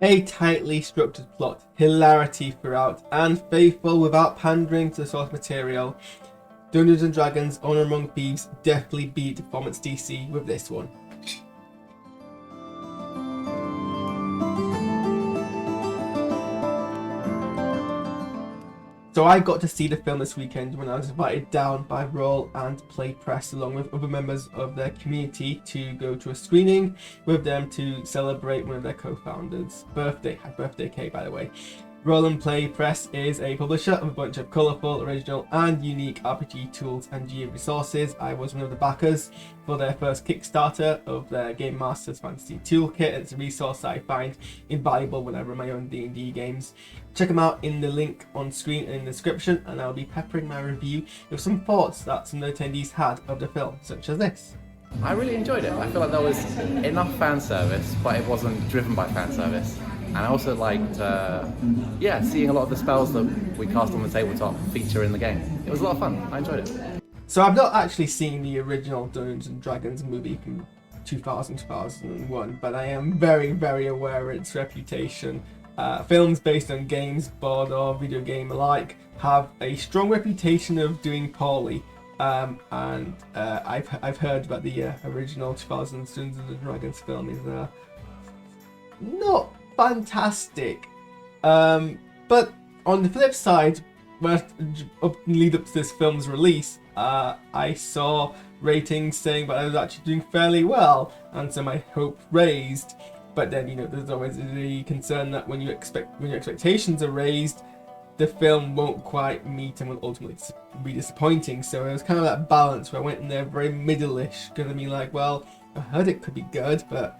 A tightly structured plot, hilarity throughout, and faithful without pandering to the source material, Dungeons and Dragons Honor Among Thieves definitely beat Performance DC with this one. So I got to see the film this weekend when I was invited down by Roll and Play Press along with other members of their community to go to a screening with them to celebrate one of their co-founders' birthday. Happy birthday, Kay, by the way. Roll and Play Press is a publisher of a bunch of colourful, original and unique RPG tools and GA resources. I was one of the backers for their first Kickstarter of their Game Master's Fantasy Toolkit. It's a resource that I find invaluable when I run my own D&D games. Check them out in the link on screen and in the description, and I'll be peppering my review with some thoughts that some of the attendees had of the film, such as this. I really enjoyed it. I feel like there was enough fan service, but it wasn't driven by fan service. And I also liked, seeing a lot of the spells that we cast on the tabletop feature in the game. It was a lot of fun. I enjoyed it. So I've not actually seen the original Dungeons and Dragons movie from 2001, but I am very, very aware of its reputation. Films based on games, board or video game alike, have a strong reputation of doing poorly. I've heard that the original 2000 Dungeons and Dragons film is not fantastic. But on the flip side, when lead up to this film's release, I saw ratings saying that I was actually doing fairly well, and so my hope raised. But then, there's always the concern that when your expectations are raised, the film won't quite meet and will ultimately be disappointing. So it was kind of that balance where I went in there very middle-ish, gonna be like, well, I heard it could be good, but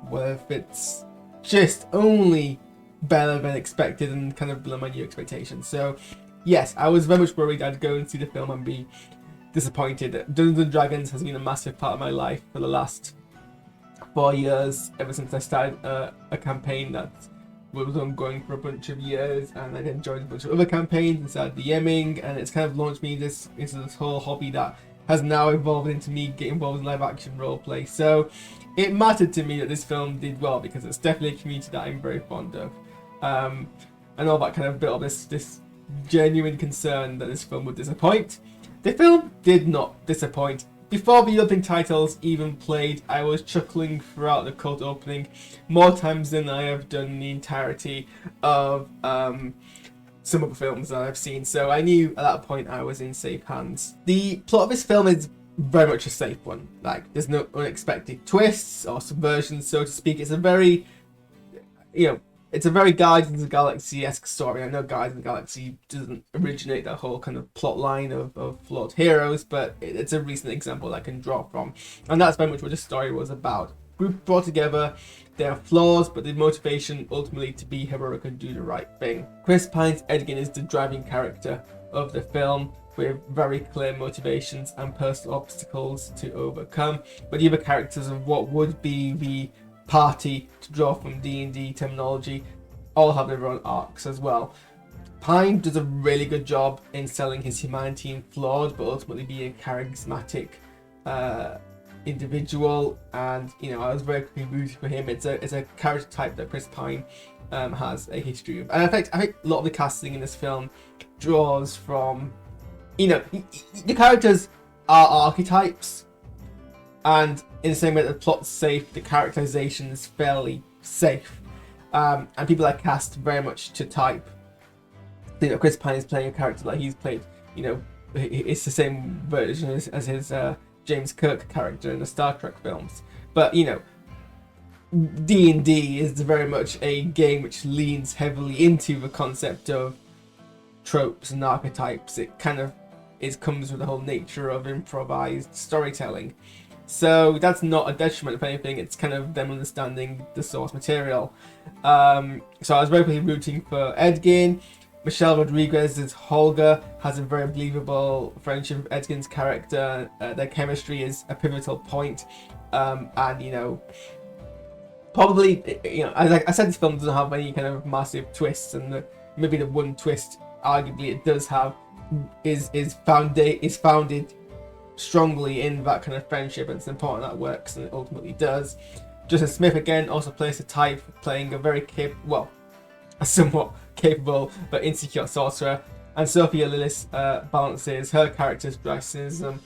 what if it's just only better than expected and kind of below my new expectations? So yes, I was very much worried I'd go and see the film and be disappointed. Dungeons and Dragons has been a massive part of my life for the last 4 years, ever since I started a campaign that was ongoing for a bunch of years, and I then joined a bunch of other campaigns and started DMing, and it's kind of launched me into this whole hobby that has now evolved into me getting involved in live action roleplay. So it mattered to me that this film did well, because it's definitely a community that I'm very fond of, and all that kind of built up this genuine concern that this film would disappoint. The film did not disappoint. Before the opening titles even played, I was chuckling throughout the cold opening more times than I have done in the entirety of some of the films that I've seen. So I knew at that point I was in safe hands. The plot of this film is very much a safe one. Like, there's no unexpected twists or subversions, so to speak. It's a very, it's a very Guardians of the Galaxy-esque story. I know Guardians of the Galaxy doesn't originate that whole kind of plot line of flawed heroes, but it's a recent example I can draw from. And that's very much what the story was about. Group brought together, their flaws, but the motivation ultimately to be heroic and do the right thing. Chris Pine's Edgin is the driving character of the film, with very clear motivations and personal obstacles to overcome. But the other characters of what would be the party, to draw from D&D terminology, all have their own arcs as well. Pine does a really good job in selling his humanity and flawed, but ultimately being a charismatic individual, and I was very quickly rooting for him. It's a character type that Chris Pine has a history of, and in fact I think a lot of the casting in this film draws from, the characters are archetypes, and in the same way that the plot's safe, the characterization is fairly safe, and people are cast very much to type. Chris Pine is playing a character like he's played, it's the same version as his James Kirk character in the Star Trek films. But D&D is very much a game which leans heavily into the concept of tropes and archetypes. It kind of comes with the whole nature of improvised storytelling. So that's not a detriment. If anything, it's kind of them understanding the source material. So I was very rooting for Edgin. Michelle Rodriguez's Holger has a very believable friendship with Edgin's character. Their chemistry is a pivotal point. And probably, as I said, this film doesn't have any kind of massive twists, and maybe the one twist, arguably, it does have is founded strongly in that kind of friendship, and it's important that works, and it ultimately does. Justin Smith again also plays the type, playing a very a somewhat capable but insecure sorcerer, and Sophia Lillis balances her character's racism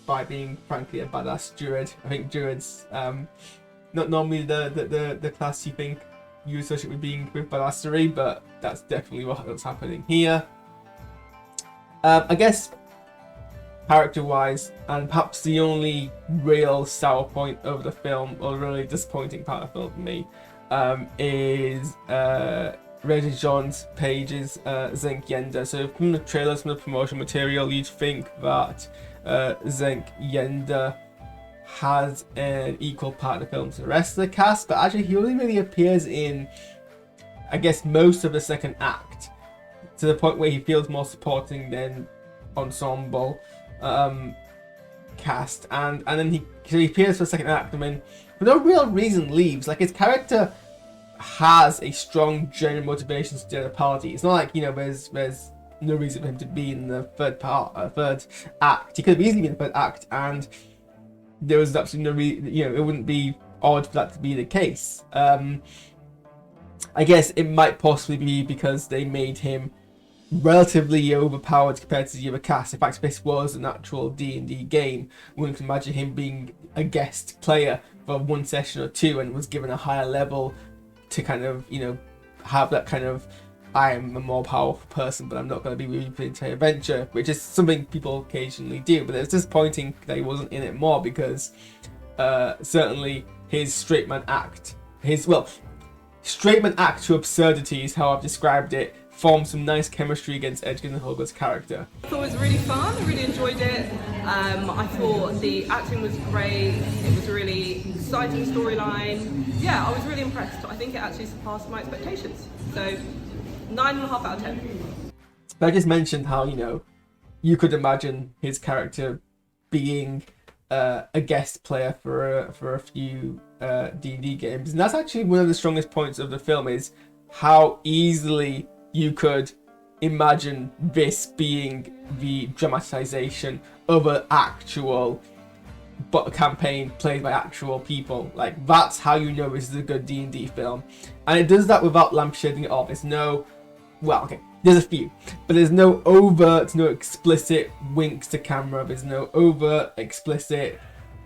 by being frankly a badass druid. I think druids not normally the class you think you associate with being with badassery, but that's definitely what's happening here. I guess character-wise, and perhaps the only real sour point of the film, or really disappointing part of the film for me, is Regis Jean-Page's Zenk Yenda. So from the trailers, from the promotion material, you'd think that Zenk Yenda has an equal part of the film to the rest of the cast, but actually he only really appears in, I guess, most of the second act, to the point where he feels more supporting than ensemble cast, and then he appears for the second act and then for no real reason leaves. Like, his character has a strong genuine motivation to do the party. It's not like, you know, there's no reason for him to be in the third act. He could have easily been in the third act, and there was absolutely no reason, you know, it wouldn't be odd for that to be the case. I guess it might possibly be because they made him relatively overpowered compared to the other cast. In fact, if this was an actual D&D game, one can imagine him being a guest player for one session or two and was given a higher level to kind of, you know, have that kind of, I am a more powerful person, but I'm not going to be with you for the entire adventure, which is something people occasionally do. But it's disappointing that he wasn't in it more, because certainly his straight man act to absurdity is how I've described it, formed some nice chemistry against Edgar and Holger's character. I thought it was really fun, I really enjoyed it. I thought the acting was great, it was a really exciting storyline. Yeah, I was really impressed. I think it actually surpassed my expectations. So, 9.5 out of 10. I just mentioned how, you know, you could imagine his character being a guest player for a few D&D games, and that's actually one of the strongest points of the film, is how easily you could imagine this being the dramatization of an actual campaign played by actual people. Like, that's how you know this is a good D&D film, and it does that without lampshading it off. There's no, well, okay, there's a few, but there's no overt, no explicit winks to camera. There's no overt, explicit,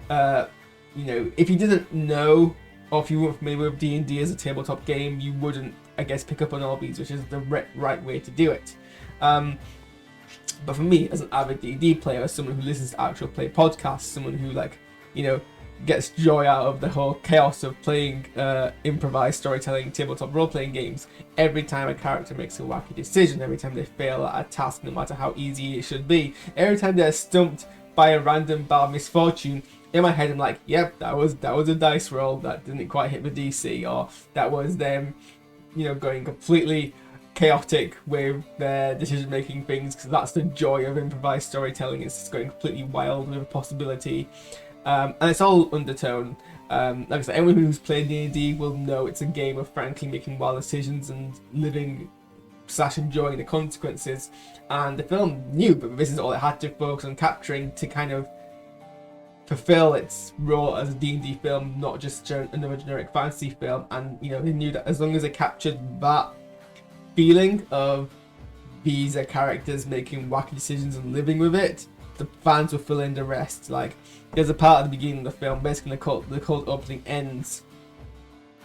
you know, if you didn't know, or if you weren't familiar with D&D as a tabletop game, you wouldn't, I guess, pick up on all these, which is the right way to do it. But for me, as an avid D&D player, as someone who listens to actual play podcasts, someone who, like, you know, gets joy out of the whole chaos of playing improvised storytelling tabletop role-playing games, every time a character makes a wacky decision, every time they fail at a task, no matter how easy it should be, every time they're stumped by a random bar misfortune, in my head I'm like, yep, that was a dice roll that didn't quite hit the DC, or that was them, you know, going completely chaotic with their decision making things, because that's the joy of improvised storytelling. It's just going completely wild with a possibility, and it's all undertone. Like I said, anyone who's played D&D will know it's a game of frankly making wild decisions and living / enjoying the consequences, and the film knew, but this is all it had to focus on capturing to kind of fulfill its role as a D&D film, not just another generic fantasy film. And, you know, they knew that as long as they captured that feeling of these are characters making wacky decisions and living with it, the fans will fill in the rest. Like, there's a part at the beginning of the film, basically the cold opening ends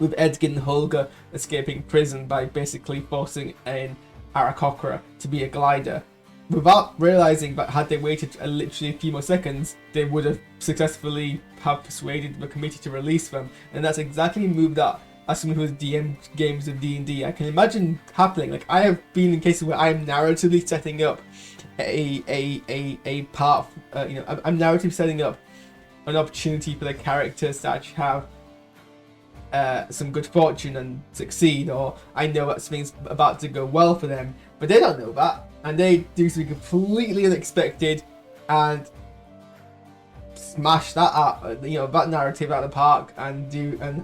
with Edgar and Holger escaping prison by basically forcing in Aarakocra to be a glider, without realizing that had they waited literally a few more seconds, they would have successfully have persuaded the committee to release them. And that's exactly the move that, as someone who has DM'd games of D&D, I can imagine happening. Like, I have been in cases where I'm narratively setting up a path, you know, I'm narratively setting up an opportunity for the characters to actually have some good fortune and succeed, or I know that something's about to go well for them, but they don't know that, and they do something completely unexpected and smash that out, you know, that narrative out of the park, and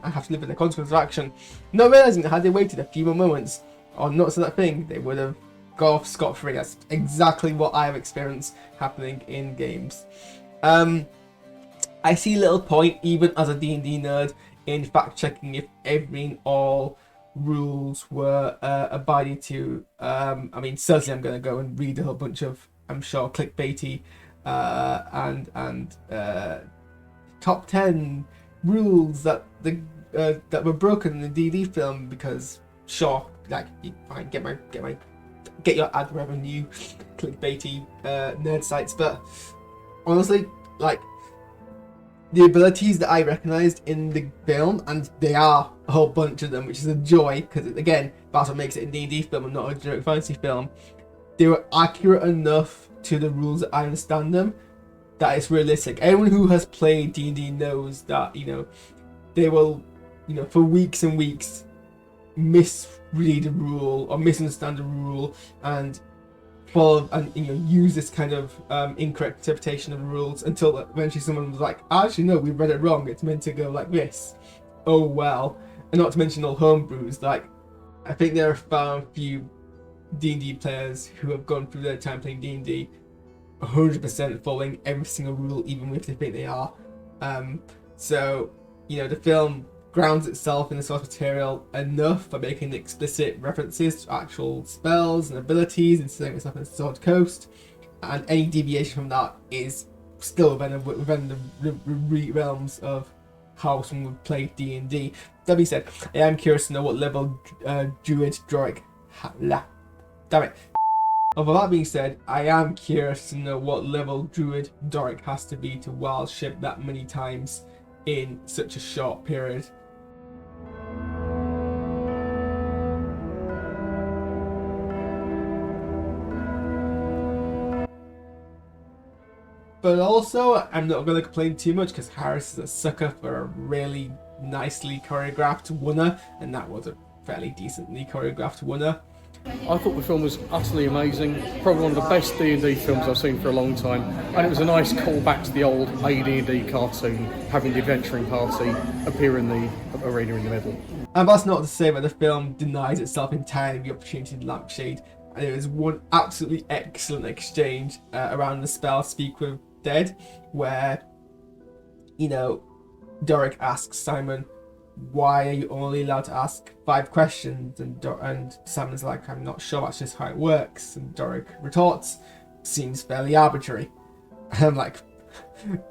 have to live with the consequences of action, not realizing that had they waited a few more moments or not said that thing, they would have got off scot-free. That's exactly what I have experienced happening in games. I see little point, even as a D&D nerd, in fact checking if all rules were abided to. I mean, certainly I'm going to go and read a whole bunch of, I'm sure, clickbaity and top 10 rules that that were broken in the D&D film, because sure, like, you fine, get your ad revenue, clickbaity nerd sites, but honestly, like, the abilities that I recognized in the film, and they are a whole bunch of them, which is a joy, because again, that's what makes it a D&D film and not a generic fantasy film. They were accurate enough to the rules that I understand them, that it's realistic. Anyone who has played D&D knows that, you know, they will, you know, for weeks and weeks misread a rule or misunderstand a rule and follow and, you know, use this kind of incorrect interpretation of the rules until eventually someone was like, actually no, we read it wrong, it's meant to go like this. Oh well. And not to mention all homebrews. Like, I think there are far few D&D players who have gone through their time playing D&D 100% following every single rule, even if they think they are. So, you know, the film grounds itself in the source material enough by making explicit references to actual spells and abilities and setting itself in the Sword Coast, and any deviation from that is still within the realms of how someone would play D&D. That being said, I am curious to know what level Druid Doric damn it. Although that being said, I am curious to know what level Druid Doric has to be to wild ship that many times in such a short period. But also, I'm not going to complain too much because Harris is a sucker for a really nicely choreographed wunner, and that was a fairly decently choreographed wunner. I thought the film was utterly amazing, probably one of the best D&D films I've seen for a long time, and it was a nice callback to the old AD&D cartoon, having the adventuring party appear in the arena in the middle. And that's not to say that the film denies itself entirely the opportunity to lampshade, and there is one absolutely excellent exchange around the spell Speak with Dead, where, you know, Doric asks Simon, why are you only allowed to ask 5 questions? And Simon's like, I'm not sure, that's just how it works. And Doric retorts, seems fairly arbitrary. And I'm like,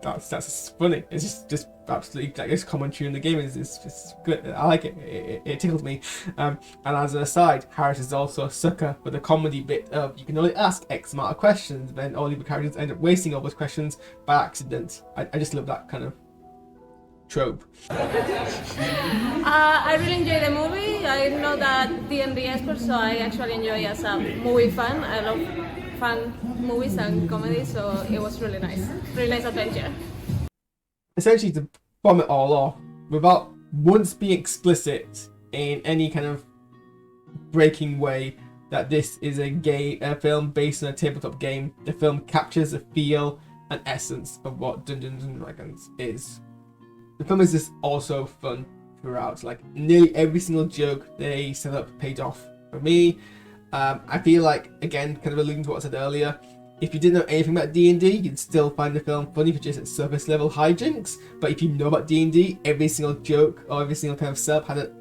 that's funny. It's just absolutely, like, this commentary in the game is good. I like it. It tickles me. And as an aside, Harris is also a sucker for the comedy bit of you can only ask X amount of questions, then all the characters end up wasting all those questions by accident. I just love that kind of trope. I really enjoy the movie. I'm not a D&D expert, so I actually enjoy as a movie fan. I love fun movies and comedy, so it was really nice. Really nice adventure. Essentially, to bomb it all off, without once being explicit in any kind of breaking way that this is a film based on a tabletop game, the film captures the feel and essence of what Dungeons and Dragons is. The film is just also fun throughout. Like, nearly every single joke they set up paid off for me. I feel like, again, kind of alluding to what I said earlier, if you didn't know anything about D&D, you'd still find the film funny for just its surface level hijinks. But if you know about D&D, every single joke or every single kind of setup had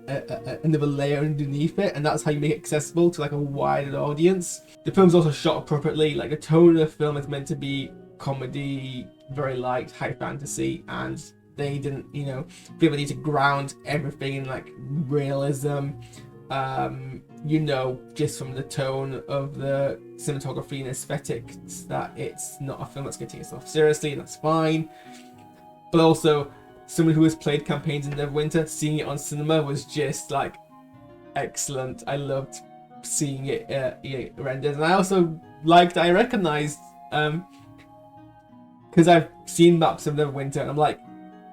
another layer underneath it, and that's how you make it accessible to like a wider audience. The film's also shot appropriately. Like, the tone of the film is meant to be comedy, very light, high fantasy, and they didn't, you know, feel the need to ground everything in like realism. You know, just from the tone of the cinematography and aesthetics, that it's not a film that's going to take itself seriously, and that's fine. But also, someone who has played campaigns in Neverwinter, seeing it on cinema was just like excellent. I loved seeing it rendered, and I also I recognized because I've seen maps of Neverwinter, and I'm like,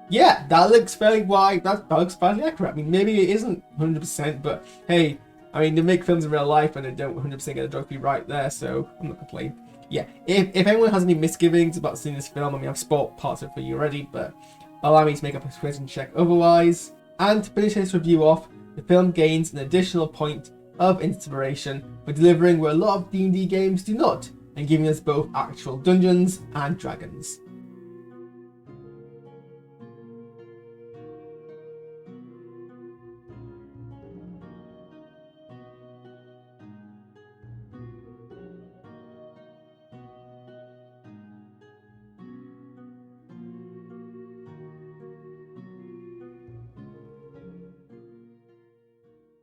yeah, that looks fairly wide. That looks fairly accurate. I mean, maybe it isn't 100%, but hey, I mean, they make films in real life and they don't 100% get the geography right there, so I'm not complaining. Yeah, if anyone has any misgivings about seeing this film, I mean, I've spoiled parts of it for you already, but allow me to make a persuasion check otherwise. And to finish this review off, the film gains an additional point of inspiration for delivering where a lot of D&D games do not, and giving us both actual Dungeons and Dragons.